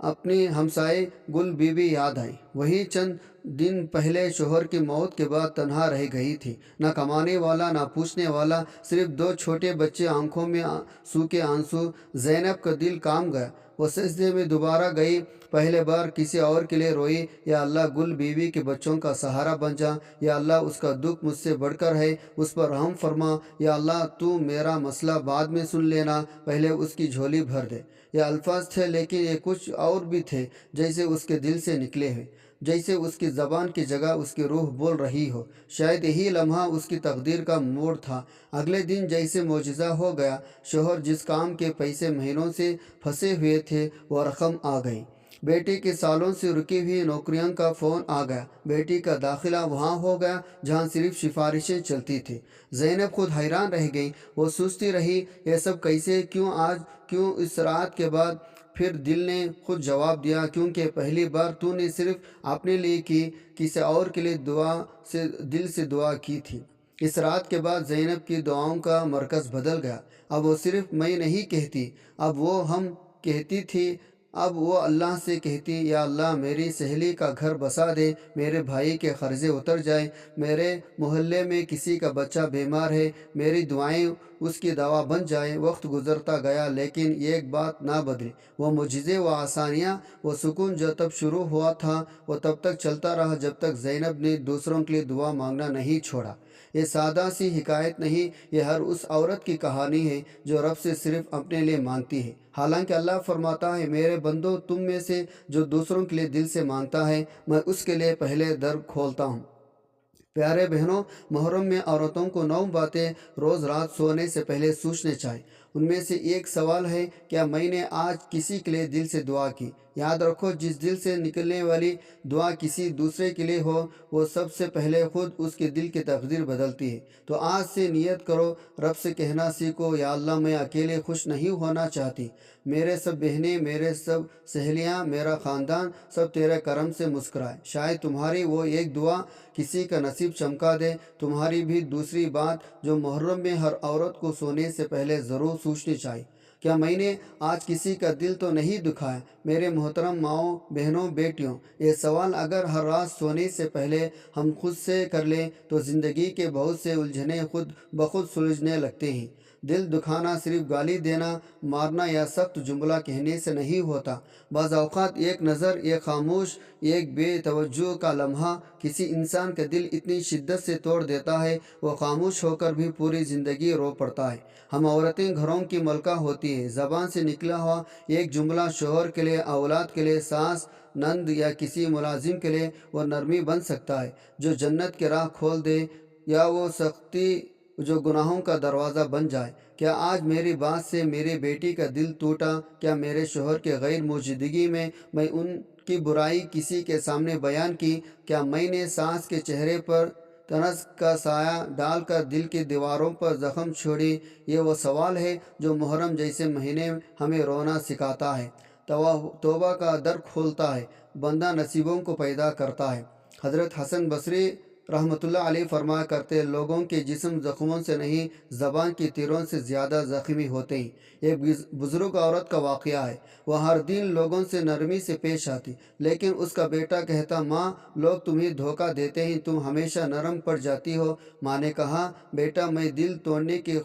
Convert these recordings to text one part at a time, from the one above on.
اپنی ہمسائے گل بیوی یاد آئی۔ وہی چند دن پہلے شوہر کی موت کے بعد تنہا رہ گئی تھی، نہ کمانے والا نہ پوچھنے والا، صرف دو چھوٹے بچے، آنکھوں میں سوکھے آنسو۔ زینب کا دل کام گیا، وہ سجدے میں دوبارہ گئی، پہلے بار کسی اور کے لیے روئی، یا اللہ گل بیوی کے بچوں کا سہارا بن جا، یا اللہ اس کا دکھ مجھ سے بڑھ کر ہے، اس پر رحم فرما، یا اللہ تو میرا مسئلہ بعد میں سن لینا، پہلے اس کی جھولی بھر دے۔ یہ الفاظ تھے، لیکن یہ کچھ اور بھی تھے، جیسے اس کے دل سے نکلے ہیں، جیسے اس کی زبان کی جگہ اس کی روح بول رہی ہو۔ شاید یہی لمحہ اس کی تقدیر کا موڑ تھا۔ اگلے دن جیسے معجزہ ہو گیا، شوہر جس کام کے پیسے مہینوں سے پھنسے ہوئے تھے وہ رقم آ گئی۔ بیٹی کے سالوں سے رکی ہوئی نوکریاں کا فون آ گیا، بیٹی کا داخلہ وہاں ہو گیا جہاں صرف سفارشیں چلتی تھیں۔ زینب خود حیران رہ گئی، وہ سوچتی رہی یہ سب کیسے، کیوں آج، کیوں اس رات کے بعد؟ پھر دل نے خود جواب دیا، کیونکہ پہلی بار تو نے صرف اپنے لیے کی، کسی اور کے لیے دل سے دعا کی تھی۔ اس رات کے بعد زینب کی دعاؤں کا مرکز بدل گیا۔ اب وہ صرف میں نہیں کہتی، اب وہ ہم کہتی تھی۔ اب وہ اللہ سے کہتی، یا اللہ میری سہیلی کا گھر بسا دے، میرے بھائی کے قرضے اتر جائیں، میرے محلے میں کسی کا بچہ بیمار ہے، میری دعائیں اس کی دوا بن جائیں۔ وقت گزرتا گیا لیکن ایک بات نہ بدلی، وہ معجزے و آسانیاں، وہ سکون جو تب شروع ہوا تھا وہ تب تک چلتا رہا جب تک زینب نے دوسروں کے لیے دعا مانگنا نہیں چھوڑا۔ یہ سادہ سی حکایت نہیں، یہ ہر اس عورت کی کہانی ہے جو رب سے صرف اپنے لیے مانگتی ہے۔ حالانکہ اللہ فرماتا ہے، میرے بندو تم میں سے جو دوسروں کے لیے دل سے مانگتا ہے میں اس کے لیے پہلے در کھولتا ہوں۔ پیارے بہنوں، محرم میں عورتوں کو 9 باتیں روز رات سونے سے پہلے سوچنے چاہیے۔ ان میں سے ایک سوال ہے، کیا میں نے آج کسی کے لیے دل سے دعا کی؟ یاد رکھو، جس دل سے نکلنے والی دعا کسی دوسرے کے لیے ہو وہ سب سے پہلے خود اس کے دل کی تقدیر بدلتی ہے۔ تو آج سے نیت کرو، رب سے کہنا سیکھو، یا اللہ میں اکیلے خوش نہیں ہونا چاہتی، میرے سب بہنیں، میرے سب سہیلیاں، میرا خاندان سب تیرے کرم سے مسکرائے۔ شاید تمہاری وہ ایک دعا کسی کا نصیب چمکا دے۔ تمہاری بھی دوسری بات جو محرم میں ہر عورت کو سونے سے پہلے ضرور سوچنی چاہیے، کیا میں نے آج کسی کا دل تو نہیں دکھایا؟ میرے محترم ماؤں، بہنوں، بیٹیوں، یہ سوال اگر ہر رات سونے سے پہلے ہم خود سے کر لیں تو زندگی کے بہت سے الجھنیں خود بخود سلجھنے لگتے ہیں۔ دل دکھانا صرف گالی دینا، مارنا یا سخت جملہ کہنے سے نہیں ہوتا۔ بعض اوقات ایک نظر، ایک خاموش، ایک بے توجہ کا لمحہ کسی انسان کا دل اتنی شدت سے توڑ دیتا ہے وہ خاموش ہو کر بھی پوری زندگی رو پڑتا ہے۔ ہم عورتیں گھروں کی ملکہ ہوتی ہیں، زبان سے نکلا ہوا ایک جملہ شوہر کے لیے، اولاد کے لیے، ساس، نند یا کسی ملازم کے لیے وہ نرمی بن سکتا ہے جو جنت کی راہ کھول دے، یا وہ سختی جو گناہوں کا دروازہ بن جائے۔ کیا آج میری بات سے میری بیٹی کا دل ٹوٹا؟ کیا میرے شوہر کے غیر موجودگی میں ان کی برائی کسی کے سامنے بیان کی؟ کیا میں نے ساس کے چہرے پر طنز کا سایہ ڈال کر دل کی دیواروں پر زخم چھوڑی؟ یہ وہ سوال ہے جو محرم جیسے مہینے ہمیں رونا سکھاتا ہے، توبہ کا در کھولتا ہے، بندہ نصیبوں کو پیدا کرتا ہے۔ حضرت حسن بصری رحمۃ اللہ علیہ فرمایا کرتے، لوگوں کے جسم زخموں سے نہیں زبان کی تیروں سے زیادہ زخمی ہوتے ہیں۔ ایک بزرگ عورت کا واقعہ ہے، وہ ہر دن لوگوں سے نرمی سے پیش آتی، لیکن اس کا بیٹا کہتا، ماں لوگ تمہیں دھوکہ دیتے ہیں، تم ہمیشہ نرم پڑ جاتی ہو۔ ماں نے کہا، بیٹا میں دل توڑنے کے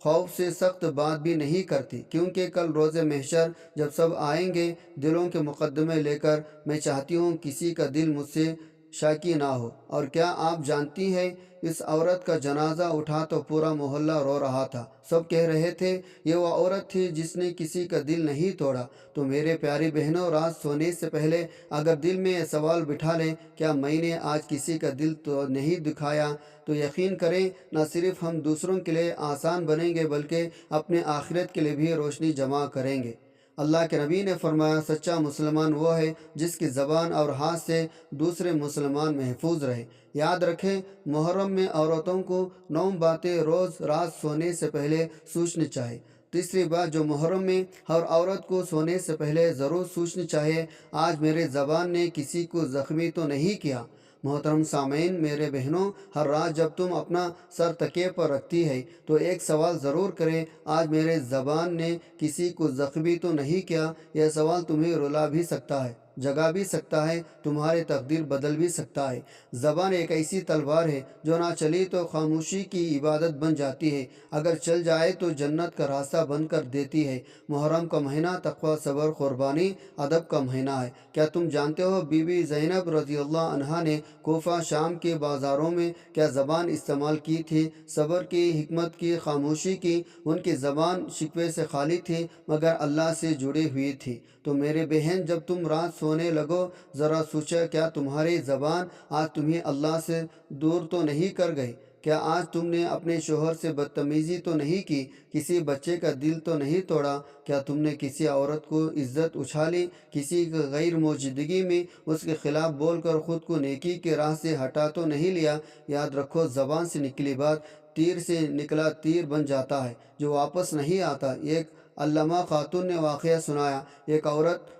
خوف سے سخت بات بھی نہیں کرتی، کیونکہ کل روز محشر جب سب آئیں گے دلوں کے مقدمے لے کر، میں چاہتی ہوں کسی کا دل مجھ سے شاکی نہ ہو۔ اور کیا آپ جانتی ہیں، اس عورت کا جنازہ اٹھا تو پورا محلہ رو رہا تھا، سب کہہ رہے تھے یہ وہ عورت تھی جس نے کسی کا دل نہیں توڑا۔ تو میرے پیاری بہنوں، رات سونے سے پہلے اگر دل میں یہ سوال بٹھا لیں، کیا میں نے آج کسی کا دل تو نہیں دکھایا، تو یقین کریں نہ صرف ہم دوسروں کے لیے آسان بنیں گے بلکہ اپنے آخرت کے لیے بھی روشنی جمع کریں گے۔ اللہ کے نبی نے فرمایا، سچا مسلمان وہ ہے جس کی زبان اور ہاتھ سے دوسرے مسلمان محفوظ رہے۔ یاد رکھیں، محرم میں عورتوں کو 9 باتیں روز رات سونے سے پہلے سوچنی چاہیے۔ تیسری بات جو محرم میں ہر عورت کو سونے سے پہلے ضرور سوچنی چاہیے، آج میرے زبان نے کسی کو زخمی تو نہیں کیا؟ محترم سامعین میرے بہنوں، ہر رات جب تم اپنا سر تکیے پر رکھتی ہے تو ایک سوال ضرور کریں، آج میرے زبان نے کسی کو زخمی تو نہیں کیا؟ یہ سوال تمہیں رلا بھی سکتا ہے، جگا بھی سکتا ہے، تمہاری تقدیر بدل بھی سکتا ہے۔ زبان ایک ایسی تلوار ہے جو نہ چلی تو خاموشی کی عبادت بن جاتی ہے، اگر چل جائے تو جنت کا راستہ بند کر دیتی ہے۔ محرم کا مہینہ تقوی، صبر، قربانی، ادب کا مہینہ ہے۔ کیا تم جانتے ہو بی بی زینب رضی اللہ عنہا نے کوفہ شام کے بازاروں میں کیا زبان استعمال کی تھی؟ صبر کی، حکمت کی، خاموشی کی۔ ان کی زبان شکوے سے خالی تھی مگر اللہ سے جڑی ہوئی تھی۔ تو میرے بہن، جب تم رات سونے لگو ذرا سوچا، کیا تمہاری زبان آج تمہیں اللہ سے دور تو نہیں کر گئی؟ کیا آج تم نے اپنے شوہر سے بدتمیزی تو نہیں کی؟ کسی بچے کا دل تو نہیں توڑا؟ کیا تم نے کسی عورت کو عزت اچھالی؟ کسی کی غیر موجودگی میں اس کے خلاف بول کر خود کو نیکی کی راہ سے ہٹا تو نہیں لیا؟ یاد رکھو، زبان سے نکلی بات تیر سے نکلا تیر بن جاتا ہے جو واپس نہیں آتا۔ ایک علامہ خاتون نے واقعہ سنایا، ایک عورت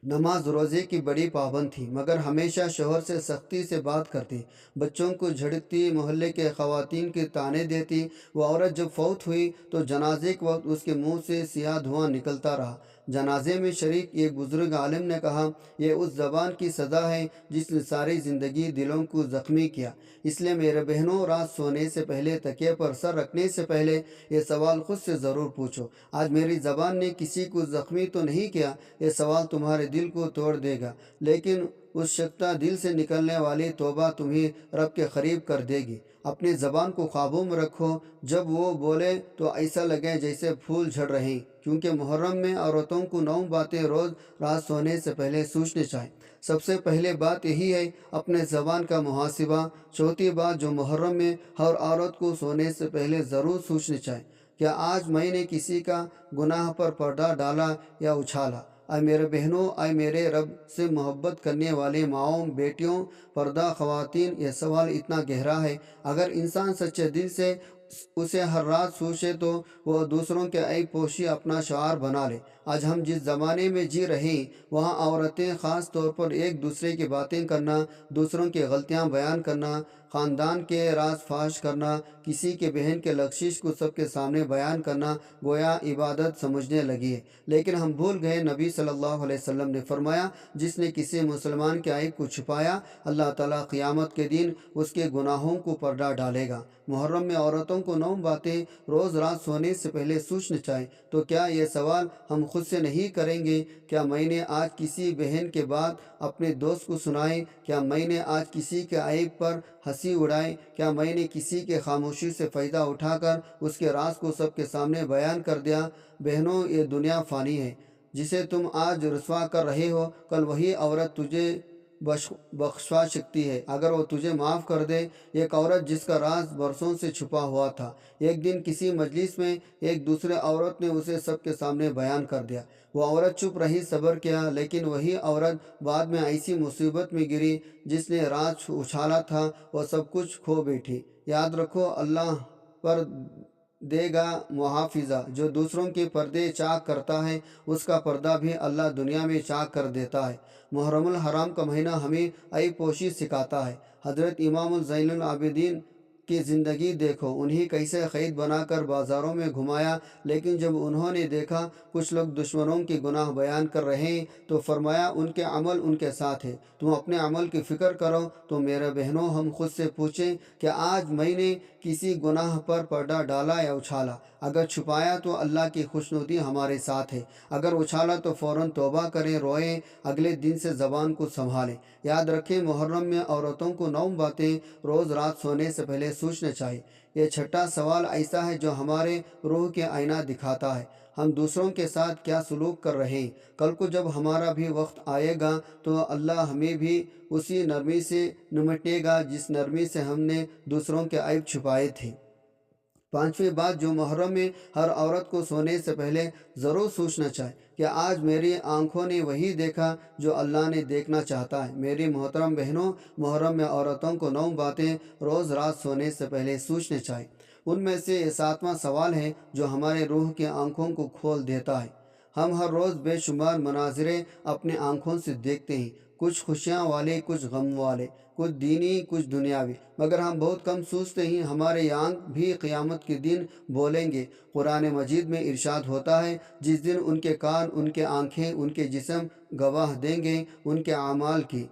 نماز روزے کی بڑی پابند تھی مگر ہمیشہ شوہر سے سختی سے بات کرتی، بچوں کو جھڑکتی، محلے کے خواتین کے طعنے دیتی۔ وہ عورت جب فوت ہوئی تو جنازے کے وقت اس کے منہ سے سیاہ دھواں نکلتا رہا۔ جنازے میں شریک ایک بزرگ عالم نے کہا، یہ اس زبان کی سزا ہے جس نے ساری زندگی دلوں کو زخمی کیا۔ اس لیے میرے بہنوں، رات سونے سے پہلے، تکیے پر سر رکھنے سے پہلے یہ سوال خود سے ضرور پوچھو، آج میری زبان نے کسی کو زخمی تو نہیں کیا؟ یہ سوال تمہارے دل کو توڑ دے گا، لیکن اس شکستہ دل سے نکلنے والی توبہ تمہیں رب کے قریب کر دے گی۔ اپنی زبان کو قابو میں رکھو، جب وہ بولے تو ایسا لگے جیسے پھول جھڑ رہے ہیں، کیونکہ محرم میں عورتوں کو 9 باتیں روز رات سونے سے پہلے سوچنی چاہیے۔ سب سے پہلے بات یہی ہے، اپنے زبان کا محاسبہ۔ چوتھی بات جو محرم میں ہر عورت کو سونے سے پہلے ضرور سوچنی چاہیے، کیا آج میں نے کسی کا گناہ پر پردہ ڈالا یا اچھالا؟ اے میرے بہنوں، اے میرے رب سے محبت کرنے والے ماؤں، بیٹیوں، پردہ خواتین، یہ سوال اتنا گہرا ہے، اگر انسان سچے دل سے اسے ہر رات سوچے تو وہ دوسروں کے عیب پوشی اپنا شعار بنا لے۔ آج ہم جس زمانے میں جی رہے ہیں وہاں عورتیں خاص طور پر ایک دوسرے کی باتیں کرنا، دوسروں کی غلطیاں بیان کرنا، خاندان کے راز فاش کرنا، کسی کے بہن کے لغزش کو سب کے سامنے بیان کرنا گویا عبادت سمجھنے لگی ہے۔ لیکن ہم بھول گئے، نبی صلی اللہ علیہ وسلم نے فرمایا، جس نے کسی مسلمان کے عیب کو چھپایا، اللہ تعالیٰ قیامت کے دن اس کے گناہوں کو پردہ ڈالے گا۔ محرم میں عورتوں کو 9 باتیں روز رات سونے سے پہلے سوچنی چاہیے۔ تو کیا یہ سوال ہم خود سے نہیں کریں گے؟ کیا میں نے آج کسی بہن کے بات اپنے دوست کو سنائی؟ کیا میں نے آج کسی کے عیب پر ہنسی اڑائی؟ کیا میں نے کسی کے خاموشی سے فائدہ اٹھا کر اس کے راز کو سب کے سامنے بیان کر دیا؟ بہنوں، یہ دنیا فانی ہے، جسے تم آج رسوا کر رہے ہو کل وہی عورت تجھے بخشوا سکتی ہے اگر وہ تجھے معاف کر دے۔ ایک عورت جس کا راز برسوں سے چھپا ہوا تھا، ایک دن کسی مجلس میں ایک دوسرے عورت نے اسے سب کے سامنے بیان کر دیا۔ وہ عورت چپ رہی، صبر کیا، لیکن وہی عورت بعد میں ایسی مصیبت میں گری جس نے راز اچھالا تھا وہ سب کچھ کھو بیٹھی۔ یاد رکھو، اللہ پر دے گا محافظہ، جو دوسروں کے پردے چاک کرتا ہے اس کا پردہ بھی اللہ دنیا میں چاک کر دیتا ہے۔ محرم الحرام کا مہینہ ہمیں عیب پوشی سکھاتا ہے۔ حضرت امام زین العابدین کی زندگی دیکھو، انہیں کیسے قید بنا کر بازاروں میں گھمایا، لیکن جب انہوں نے دیکھا کچھ لوگ دشمنوں کے گناہ بیان کر رہے ہیں تو فرمایا، ان کے عمل ان کے ساتھ ہے، تم اپنے عمل کی فکر کرو۔ تو میرے بہنوں، ہم خود سے پوچھیں کہ آج میں نے کسی گناہ پر پردہ ڈالا یا اچھالا؟ اگر چھپایا تو اللہ کی خوشنودی ہمارے ساتھ ہے، اگر اچھالا تو فوراً توبہ کریں، روئیں، اگلے دن سے زبان کو سنبھالیں۔ یاد رکھیں، محرم میں عورتوں کو 9 باتیں روز رات سونے سے پہلے سوچنا چاہیے۔ یہ چھٹا سوال ایسا ہے جو ہمارے روح کے آئینہ دکھاتا ہے، ہم دوسروں کے ساتھ کیا سلوک کر رہے ہیں۔ کل کو جب ہمارا بھی وقت آئے گا تو اللہ ہمیں بھی اسی نرمی سے نمٹے گا جس نرمی سے ہم نے دوسروں کے عیب چھپائے تھے۔ 5ویں بات جو محرم میں ہر عورت کو سونے سے پہلے ضرور سوچنا چاہیے، کہ آج میری آنکھوں نے وہی دیکھا جو اللہ نے دیکھنا چاہتا ہے۔ میری محترم بہنوں، محرم میں عورتوں کو 9 باتیں روز رات سونے سے پہلے سوچنے چاہیے۔ ان میں سے یہ 7واں سوال ہے جو ہمارے روح کی آنکھوں کو کھول دیتا ہے۔ ہم ہر روز بے شمار مناظریں اپنے آنکھوں سے دیکھتے ہیں، کچھ خوشیاں والے، کچھ غم والے، کچھ دینی کچھ دنیاوی، مگر ہم بہت کم سوچتے ہیں ہمارے آنکھ بھی قیامت کے دن بولیں گے۔ قرآن مجید میں ارشاد ہوتا ہے، جس دن ان کے کان، ان کے آنکھیں، ان کے جسم گواہ دیں گے ان کے اعمال کی۔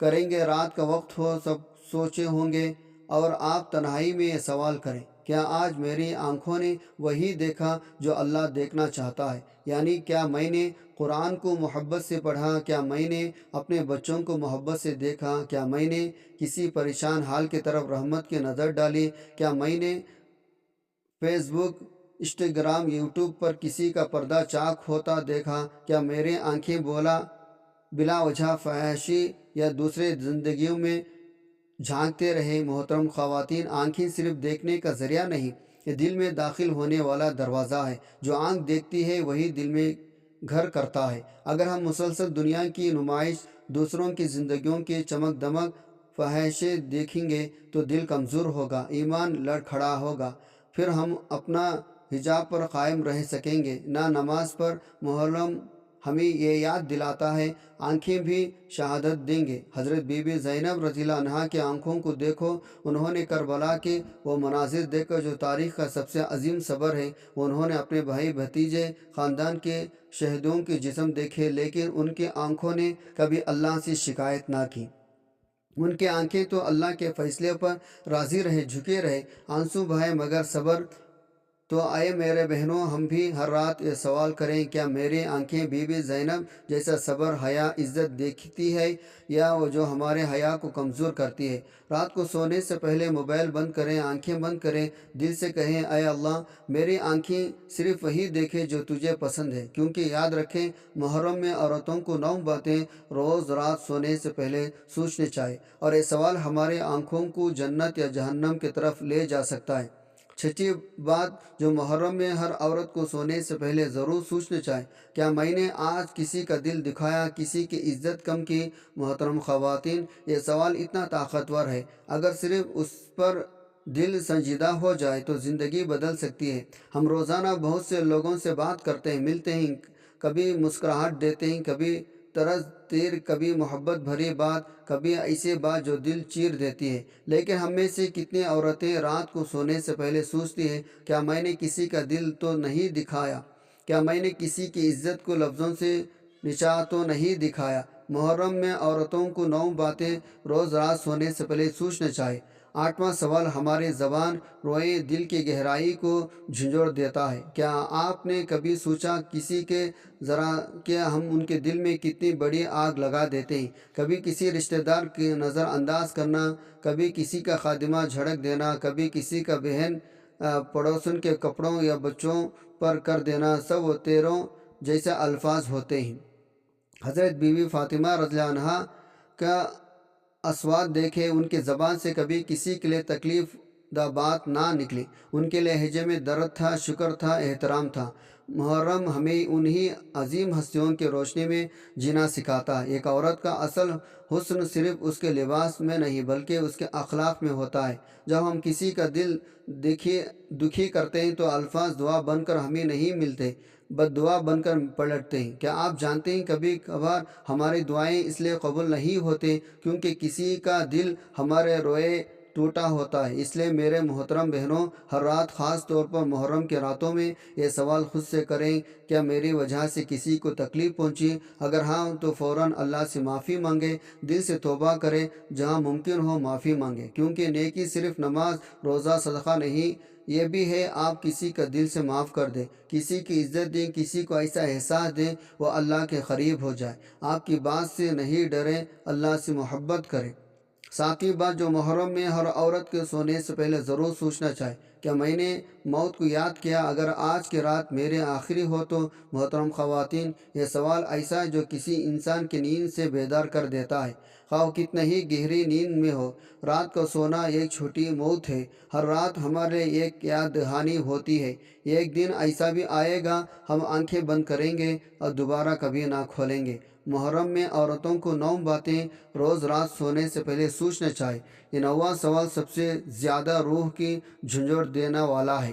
کریں گے رات کا وقت ہو، سب سوچے ہوں گے، اور آپ تنہائی میں یہ سوال کریں، کیا آج میری آنکھوں نے وہی دیکھا جو اللہ دیکھنا چاہتا ہے؟ یعنی کیا میں نے قرآن کو محبت سے پڑھا؟ کیا میں نے اپنے بچوں کو محبت سے دیکھا؟ کیا میں نے کسی پریشان حال کی طرف رحمت کی نظر ڈالی؟ کیا میں نے فیس بک، انسٹاگرام، یوٹیوب پر کسی کا پردہ چاک ہوتا دیکھا؟ کیا میرے آنکھیں بلا وجہ فحاشی یا دوسرے زندگیوں میں جھانکتے رہے؟ محترم خواتین، آنکھیں صرف دیکھنے کا ذریعہ نہیں، یہ دل میں داخل ہونے والا دروازہ ہے۔ جو آنکھ دیکھتی ہے وہی دل میں گھر کرتا ہے۔ اگر ہم مسلسل دنیا کی نمائش، دوسروں کی زندگیوں کی چمک دمک، فحاشی دیکھیں گے تو دل کمزور ہوگا، ایمان لڑکھڑا ہوگا، پھر ہم اپنا حجاب پر قائم رہ سکیں گے نہ نماز پر۔ محرم ہمیں یہ یاد دلاتا ہے، آنکھیں بھی شہادت دیں گے۔ حضرت بی بی زینب رضی اللہ عنہا کی آنکھوں کو دیکھو، انہوں نے کربلا کے وہ مناظر دیکھ کر جو تاریخ کا سب سے عظیم صبر ہے، انہوں نے اپنے بھائی بھتیجے، خاندان کے شہیدوں کے جسم دیکھے، لیکن ان کی آنکھوں نے کبھی اللہ سے شکایت نہ کی۔ ان کی آنکھیں تو اللہ کے فیصلے پر راضی رہے، جھکے رہے، آنسو بہائے مگر صبر۔ تو آئے میرے بہنوں، ہم بھی ہر رات یہ سوال کریں، کیا میری آنکھیں بی بی زینب جیسا صبر، حیا، عزت دیکھتی ہے، یا وہ جو ہمارے حیا کو کمزور کرتی ہے؟ رات کو سونے سے پہلے موبائل بند کریں، آنکھیں بند کریں، دل سے کہیں، اے اللہ میری آنکھیں صرف وہی دیکھے جو تجھے پسند ہے۔ کیونکہ یاد رکھیں، محرم میں عورتوں کو 9 باتیں روز رات سونے سے پہلے سوچنی چاہیے، اور یہ سوال ہمارے آنکھوں کو جنت یا جہنم کی طرف لے جا سکتا ہے۔ چھٹی بات جو محرم میں ہر عورت کو سونے سے پہلے ضرور سوچنا چاہیے، کیا میں نے آج کسی کا دل دکھایا، کسی کی عزت کم کی؟ محترم خواتین، یہ سوال اتنا طاقتور ہے، اگر صرف اس پر دل سنجیدہ ہو جائے تو زندگی بدل سکتی ہے۔ ہم روزانہ بہت سے لوگوں سے بات کرتے ہیں، ملتے ہیں، کبھی مسکراہٹ دیتے ہیں، کبھی طرز تیر، کبھی محبت بھری بات، کبھی ایسی بات جو دل چیر دیتی ہے، لیکن ہم میں سے کتنی عورتیں رات کو سونے سے پہلے سوچتی ہیں، کیا میں نے کسی کا دل تو نہیں دکھایا؟ کیا میں نے کسی کی عزت کو لفظوں سے نیچا تو نہیں دکھایا؟ محرم میں عورتوں کو 9 باتیں روز رات سونے سے پہلے سوچنا چاہیے۔ 8واں سوال ہماری زبان، روئے، دل کی گہرائی کو جھنجھوڑ دیتا ہے۔ کیا آپ نے کبھی سوچا کسی کے ذرا کہ ہم ان کے دل میں کتنی بڑی آگ لگا دیتے ہیں؟ کبھی کسی رشتہ دار کی نظر انداز کرنا، کبھی کسی کا خادمہ جھڑک دینا، کبھی کسی کا بہن پڑوسن کے کپڑوں یا بچوں پر کر دینا، سب وہ تیروں جیسے الفاظ ہوتے ہیں۔ حضرت بی بی فاطمہ رضی اللہ عنہا کا اسوات دیکھے، ان کی زبان سے کبھی کسی کے لیے تکلیف دہ بات نہ نکلی، ان کے لہجے میں درد تھا، شکر تھا، احترام تھا۔ محرم ہمیں انہی عظیم ہستیوں کی روشنی میں جینا سکھاتا ہے۔ ایک عورت کا اصل حسن صرف اس کے لباس میں نہیں بلکہ اس کے اخلاق میں ہوتا ہے۔ جب ہم کسی کا دل دکھی کرتے ہیں تو الفاظ دعا بن کر ہمیں نہیں ملتے، بد دعا بن کر پلٹتے ہیں۔ کیا آپ جانتے ہیں کبھی کبھار ہماری دعائیں اس لیے قبول نہیں ہوتے کیونکہ کسی کا دل ہمارے روئے ٹوٹا ہوتا ہے؟ اس لیے میرے محترم بہنوں، ہر رات، خاص طور پر محرم کے راتوں میں یہ سوال خود سے کریں، کیا میری وجہ سے کسی کو تکلیف پہنچی؟ اگر ہاں تو فوراً اللہ سے معافی مانگے، دل سے توبہ کرے، جہاں ممکن ہو معافی مانگے، کیونکہ نیکی صرف نماز، روزہ، صدقہ نہیں، یہ بھی ہے آپ کسی کا دل سے معاف کر دیں، کسی کی عزت دیں، کسی کو ایسا احساس دیں وہ اللہ کے قریب ہو جائے۔ آپ کی بات سے نہیں ڈریں، اللہ سے محبت کریں۔ 7ویں بات جو محرم میں ہر عورت کے سونے سے پہلے ضرور سوچنا چاہے، کیا میں نے موت کو یاد کیا؟ اگر آج کی رات میرے آخری ہو تو؟ محترم خواتین، یہ سوال ایسا ہے جو کسی انسان کی نیند سے بیدار کر دیتا ہے، خواہ کتنا ہی گہری نیند میں ہو۔ رات کا سونا ایک چھوٹی موت ہے، ہر رات ہمارے ایک یاد دہانی ہوتی ہے۔ ایک دن ایسا بھی آئے گا ہم آنکھیں بند کریں گے اور دوبارہ کبھی نہ کھولیں گے۔ محرم میں عورتوں کو 9 باتیں روز رات سونے سے پہلے سوچنا چاہیے۔ یہ 9واں سوال سب سے زیادہ روح کی جھنجھوڑ دینے والا ہے۔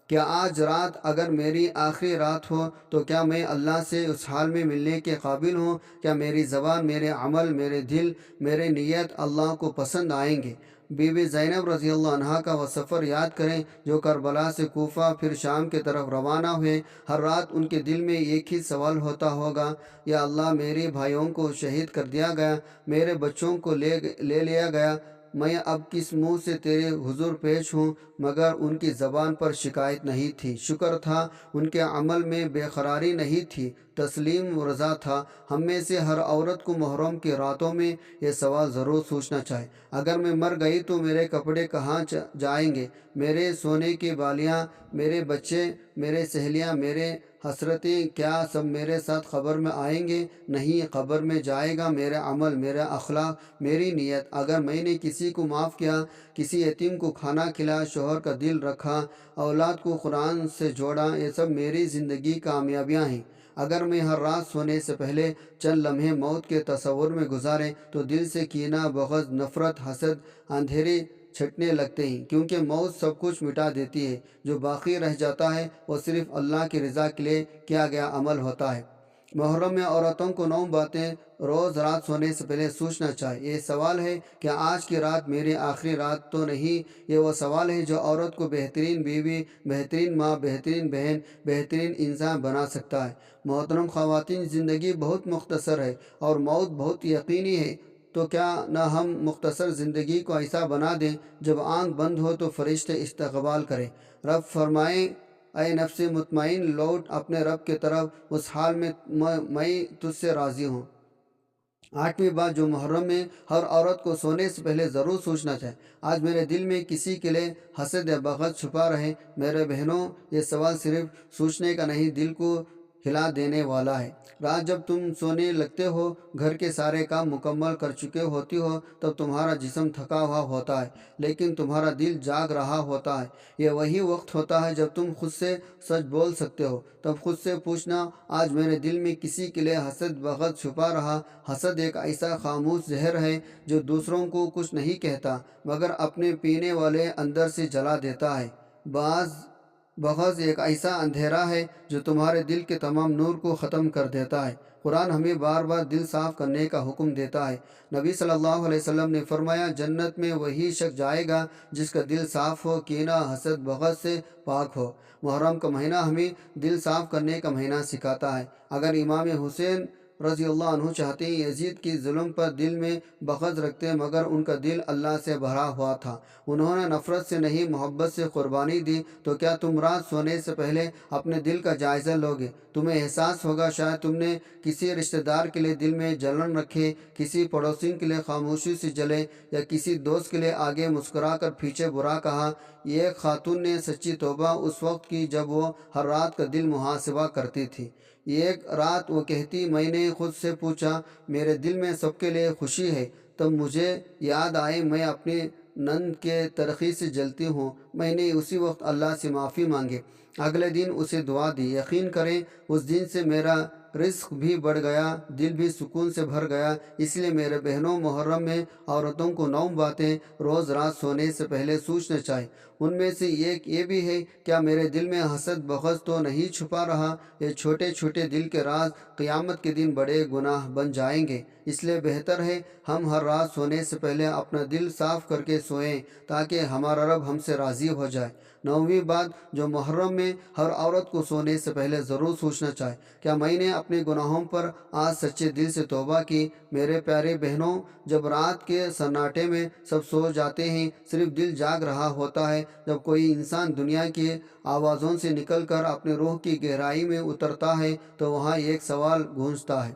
کیا آج رات اگر میری آخری رات ہو تو کیا میں اللہ سے اس حال میں ملنے کے قابل ہوں؟ کیا میری زبان، میرے عمل، میرے دل، میرے نیت اللہ کو پسند آئیں گے؟ بی بی زینب رضی اللہ عنہا کا وہ سفر یاد کریں جو کربلا سے کوفہ پھر شام کی طرف روانہ ہوئے۔ ہر رات ان کے دل میں ایک ہی سوال ہوتا ہوگا، یا اللہ میرے بھائیوں کو شہید کر دیا گیا، میرے بچوں کو لے لیا گیا، میں اب کس منہ سے تیرے حضور پیش ہوں؟ مگر ان کی زبان پر شکایت نہیں تھی، شکر تھا، ان کے عمل میں بے قراری نہیں تھی، تسلیم و رضا تھا۔ ہم میں سے ہر عورت کو محرم کی راتوں میں یہ سوال ضرور سوچنا چاہے، اگر میں مر گئی تو میرے کپڑے کہاں جائیں گے؟ میرے سونے کی بالیاں، میرے بچے، میرے سہیلیاں، میرے حسرتیں، کیا سب میرے ساتھ قبر میں آئیں گے؟ نہیں، قبر میں جائے گا میرا عمل، میرا اخلاق، میری نیت۔ اگر میں نے کسی کو معاف کیا، کسی یتیم کو کھانا کھلایا، شوہر کا دل رکھا، اولاد کو قرآن سے جوڑا، یہ سب میری زندگی کامیابیاں ہیں۔ اگر میں ہر رات سونے سے پہلے چند لمحے موت کے تصور میں گزارے تو دل سے کینہ، بغض، نفرت، حسد، اندھیرے چھٹنے لگتے ہیں، کیونکہ موت سب کچھ مٹا دیتی ہے۔ جو باقی رہ جاتا ہے وہ صرف اللہ کی رضا کے لیے کیا گیا عمل ہوتا ہے۔ محرم میں عورتوں کو 9 باتیں روز رات سونے سے پہلے سوچنا چاہیے۔ یہ سوال ہے کہ آج کی رات میری آخری رات تو نہیں؟ یہ وہ سوال ہے جو عورت کو بہترین بیوی، بہترین ماں، بہترین بہن، بہترین انسان بنا سکتا ہے۔ محترم خواتین، زندگی بہت مختصر ہے اور موت بہت یقینی ہے، تو کیا نہ ہم مختصر زندگی کو ایسا بنا دیں جب آنکھ بند ہو تو فرشتے استقبال کریں، رب فرمائیں اے نفس مطمئن، لوٹ اپنے رب کی طرف، اس حال میں میں تجھ سے راضی ہوں۔ 8ویں بات جو محرم میں ہر عورت کو سونے سے پہلے ضرور سوچنا چاہے، آج میرے دل میں کسی کے لیے حسد یا بغض چھپا رہے؟ میرے بہنوں، یہ سوال صرف سوچنے کا نہیں، دل کو ہلا دینے والا ہے۔ رات جب تم سونے لگتے ہو، گھر کے سارے کام مکمل کر چکے ہوتی ہو، تب تمہارا جسم تھکا ہوا ہوتا ہے لیکن تمہارا دل جاگ رہا ہوتا ہے۔ یہ وہی وقت ہوتا ہے جب تم خود سے سچ بول سکتے ہو۔ تب خود سے پوچھنا، آج میرے دل میں کسی کے لیے حسد بغض چھپا رہا؟ حسد ایک ایسا خاموش زہر ہے جو دوسروں کو کچھ نہیں کہتا مگر اپنے پینے والے اندر سے جلا دیتا ہے۔ بغض ایک ایسا اندھیرا ہے جو تمہارے دل کے تمام نور کو ختم کر دیتا ہے۔ قرآن ہمیں بار بار دل صاف کرنے کا حکم دیتا ہے۔ نبی صلی اللہ علیہ وسلم نے فرمایا، جنت میں وہی شخص جائے گا جس کا دل صاف ہو، کینہ، حسد، بغض سے پاک ہو۔ محرم کا مہینہ ہمیں دل صاف کرنے کا مہینہ سکھاتا ہے۔ اگر امام حسین رضی اللہ عنہ چاہتے ہیں، یزید کی ظلم پر دل میں بغض رکھتے مگر ان کا دل اللہ سے بھرا ہوا تھا، انہوں نے نفرت سے نہیں محبت سے قربانی دی، تو کیا تم رات سونے سے پہلے اپنے دل کا جائزہ لوگے؟ تمہیں احساس ہوگا شاید تم نے کسی رشتہ دار کے لیے دل میں جلن رکھے، کسی پڑوسی کے لیے خاموشی سے جلے، یا کسی دوست کے لیے آگے مسکرا کر پیچھے برا کہا۔ یہ ایک خاتون نے سچی توبہ اس وقت کی جب وہ ہر رات کا دل محاسبہ کرتی تھی۔ ایک رات وہ کہتی، میں نے خود سے پوچھا میرے دل میں سب کے لیے خوشی ہے، تب مجھے یاد آئے میں اپنی نند کے ترخی سے جلتی ہوں، میں نے اسی وقت اللہ سے معافی مانگی۔ اگلے دن اسے دعا دی، یقین کریں اس دن سے میرا رزق بھی بڑھ گیا، دل بھی سکون سے بھر گیا۔ اس لیے میرے بہنوں، محرم میں عورتوں کو 9 باتیں روز رات سونے سے پہلے سوچنا چاہیے۔ ان میں سے ایک یہ بھی ہے، کیا میرے دل میں حسد بغض تو نہیں چھپا رہا؟ یہ چھوٹے چھوٹے دل کے راز قیامت کے دن بڑے گناہ بن جائیں گے۔ اس لیے بہتر ہے ہم ہر رات سونے سے پہلے اپنا دل صاف کر کے سوئیں تاکہ ہمارا رب ہم سے راضی ہو جائے۔ 9ویں بات جو محرم میں ہر عورت کو سونے سے پہلے ضرور سوچنا چاہے، کیا میں نے اپنے گناہوں پر آج سچے دل سے توبہ کی؟ میرے پیارے بہنوں، جب رات کے سناٹے میں سب سو جاتے ہیں، صرف دل جاگ رہا ہوتا ہے، جب کوئی انسان دنیا کی آوازوں سے نکل کر اپنے روح کی گہرائی میں اترتا ہے تو وہاں ایک سوال گونجتا ہے،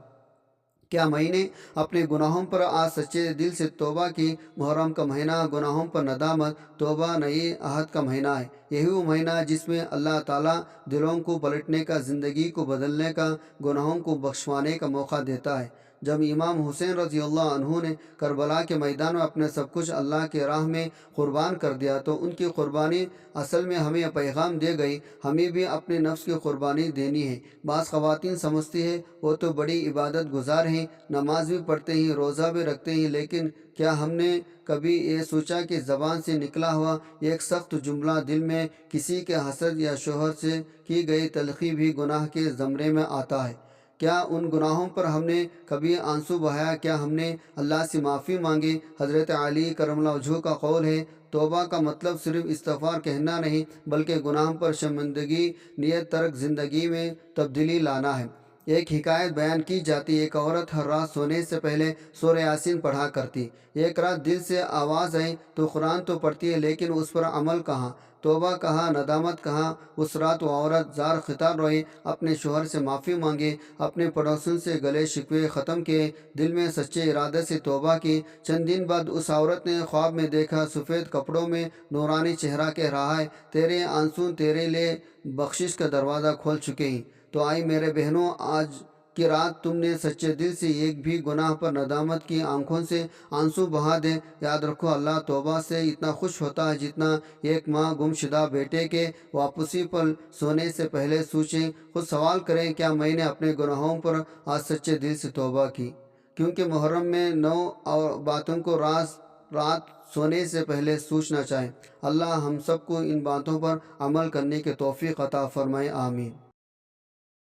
کیا میں نے اپنے گناہوں پر آج سچے دل سے توبہ کی؟ محرم کا مہینہ گناہوں پر ندامت، توبہ، نئی عہد کا مہینہ ہے۔ یہی وہ مہینہ ہے جس میں اللہ تعالیٰ دلوں کو پلٹنے کا، زندگی کو بدلنے کا، گناہوں کو بخشوانے کا موقع دیتا ہے۔ جب امام حسین رضی اللہ عنہ نے کربلا کے میدان میں اپنے سب کچھ اللہ کے راہ میں قربان کر دیا تو ان کی قربانی اصل میں ہمیں پیغام دے گئی، ہمیں بھی اپنے نفس کی قربانی دینی ہے۔ بعض خواتین سمجھتی ہیں وہ تو بڑی عبادت گزار ہیں، نماز بھی پڑھتے ہیں، روزہ بھی رکھتے ہیں، لیکن کیا ہم نے کبھی یہ سوچا کہ زبان سے نکلا ہوا ایک سخت جملہ دل میں میں کسی کے حسد یا شوہر سے کی گئی تلخی بھی گناہ کے زمرے میں آتا ہے۔ کیا ان گناہوں پر ہم نے کبھی آنسو بہایا؟ کیا ہم نے اللہ سے معافی مانگی؟ حضرت علی کرم اللہ وجہہ کا قول ہے، توبہ کا مطلب صرف استغفار کہنا نہیں بلکہ گناہوں پر شرمندگی نیت ترک زندگی میں تبدیلی لانا ہے۔ ایک حکایت بیان کی جاتی، ایک عورت ہر رات سونے سے پہلے سورہ یاسین پڑھا کرتی۔ ایک رات دل سے آواز آئی تو قرآن تو پڑھتی ہے لیکن اس پر عمل کہاں، توبہ کہاں، ندامت کہاں؟ اس رات وہ عورت زار خطار روئی، اپنے شوہر سے معافی مانگی، اپنے پڑوسیوں سے گلے شکوے ختم کیے، دل میں سچے ارادے سے توبہ کی۔ چند دن بعد اس عورت نے خواب میں دیکھا، سفید کپڑوں میں نورانی چہرہ کہہ رہا ہے، تیرے آنسو تیرے لیے بخشش کا دروازہ کھول چکے ہیں۔ تو آئی میرے بہنوں، آج کی رات تم نے سچے دل سے ایک بھی گناہ پر ندامت کی آنکھوں سے آنسو بہا دے، یاد رکھو اللہ توبہ سے اتنا خوش ہوتا ہے جتنا ایک ماں گمشدہ بیٹے کے واپسی پر سونے سے پہلے سوچیں۔ خود سوال کریں، کیا میں نے اپنے گناہوں پر آج سچے دل سے توبہ کی؟ کیونکہ محرم میں 9 باتوں کو رات سونے سے پہلے سوچنا چاہیں۔ اللہ ہم سب کو ان باتوں پر عمل کرنے کی توفیق عطا فرمائے، آمین۔